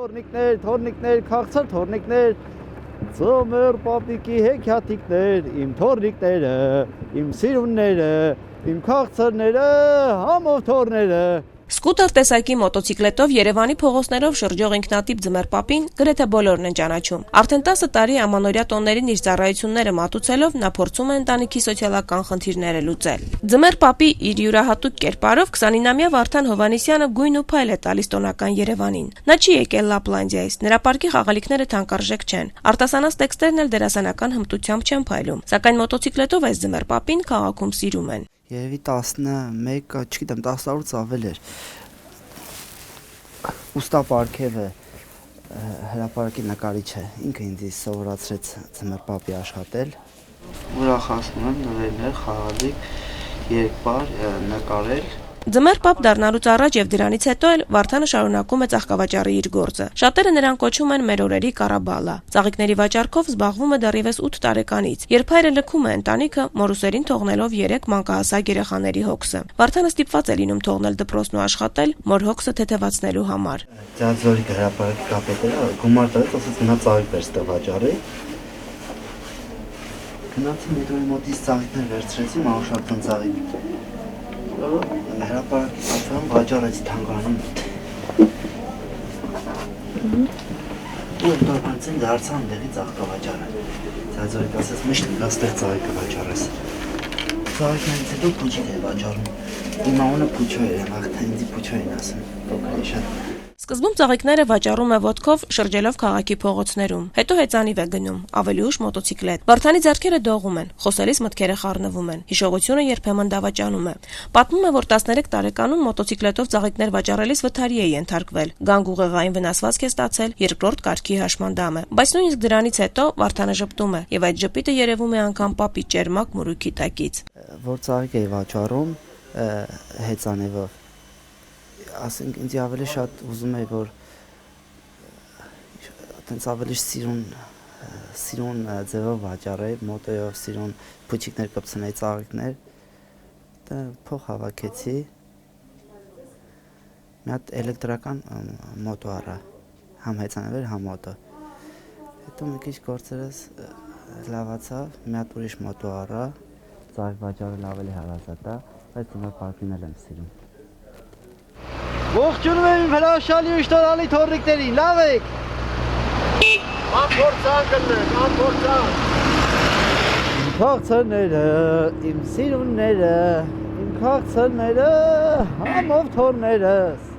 Թորնիկներ, քաղցր թորնիկներ, ծոմեր պապիկի հեքիաթիկներ, իմ թորնիկները, իմ սիրունները, իմ քաղցրները, համով թորները։ Սկուտեր տեսակի մոտոցիկլետով Երևանի փողոցներով շրջող ինքնատիպ Ձմեռ պապին գրեթե բոլորն են ճանաչում։ Արդեն 10 տարի ամանորյա տոններին իր ծառայությունները մատուցելով նա փորձում է ընտանիքի սոցիալական խնդիրները լուծել։ Ձմեռ պապի իր յուրահատուկ կերպարով 29-ամյա Վարդան Հովհաննիսյանը գույն ու փայլ է տալիս տոնական Երևանին։ Նա չի եկել Լապլանդիայից, նրա պարկի խաղալիքները թանկարժեք չեն։ Արտասանած տեքստերն էլ դերասանական հմտությամբ չեն փայլում, սակայն մոտոցիկլետով այս Ձմեռ պապին քաղաքում սիրում են։ Երևի 11, չգիտեմ, 10-ից ավել էր։ Ուստա Պարքևը հրապարակի նկարիչ է, ինքը ինձ սովորացրեց Ձմեռ պապի աշխատել։ Ուրախացնում եմ նվերներ, խաղալիք, երկար նկարել։ Ձմեռ պապ դառնալուց առաջ եւ դրանից հետո էլ Վարդանը շարունակում է ծաղկավաճառի իր գործը։ Շատերը նրան կոչում են մեր օրերի Կարաբալա։ Ծաղիկների վաճառքով զբաղվում է դեռևս 8 տարեկանից, երբ հայրը լքում է ընտանիքը, մորուսերին թողնելով 3 մանկահասակ երեխաների հոգսը։ Վարդանը ստիպված է լինում թողնել դպրոցն ու աշխատել մոր հոգսը թեթևացնելու համար։ Ձազորի հրապարակի կապետերը գումար տալիս, ասաց գնա ծաղիկ վերստեղ վաճառի։ Գնացի մետրոյի մոտից ծաղիկներ վերցրեցի, Մանուշակցան ծաղիկ։ Հրապարակի կապետան վաճառեցի թանգարանին մոտ։ Ու տարբանցին դարձան դեղի ծաղկավաճառը։ Ձազորի ասաց միշտ գաստեղ ծաղիկը վաճառես։ Ծաղիկներից հետո փուչիկ է վաճառում։ Իմ անունը Փուչո էր, վաղթա ինձի Փուչո են ասում, փոքր շատ։ Սկզբում ծաղիկները վաճառում է ոտքով շրջելով քաղաքի փողոցներում, հետո հեծանիվ է գնում, ավելի ուշ մոտոցիկլետ։ Վարդանի ձեռքերը դողում են, խոսելիս մտքերը խառնվում են, հիշողությունը երբեմն դավաճանում է։ Պատմում է, որ 13 տարեկանում մոտոցիկլետով ծաղիկներ վաճառելիս վթարի է ենթարկվել, գանգ ուղեղային վնասվածք է ստացել, երկրորդ կարգի հաշմանդամ է։ Բայց նույնիսկ դրանից հետո Վարդանը ժպտում է, եւ այդ ժպիտը երևում է անգամ պապի ճերմակ մուրուքի տակից։ Որ ծաղիկ էի վաճառում հեծանիվով, ասենք ինձ ավելի շատ ուզում էի, որ այտենց ավելի սիրուն ձևով վաճառեի, մոտոյով սիրուն փուչիկներ կպցնեի, ծաղիկներ, դա փող հավաքեցի, մի հատ էլեկտրական մոտո առա, համ հեծանիվ էր, համ մոտո, հետո մի քիչ գործերս լավացավ, մի հատ ուրիշ մոտո առա, ծաղիկ վաճառել ավելի հարազատ է, բայց հիմա պարկին եմ սիրում։ Ողջունում եմ իմ հրաշալի ու շնորհալի թոռնիկներին, լավ եք։ Անփորձան կլնեք, անփորձան։ Իմ քաղցրները, իմ սիրունները, իմ քաղցրները, համով թոռներս։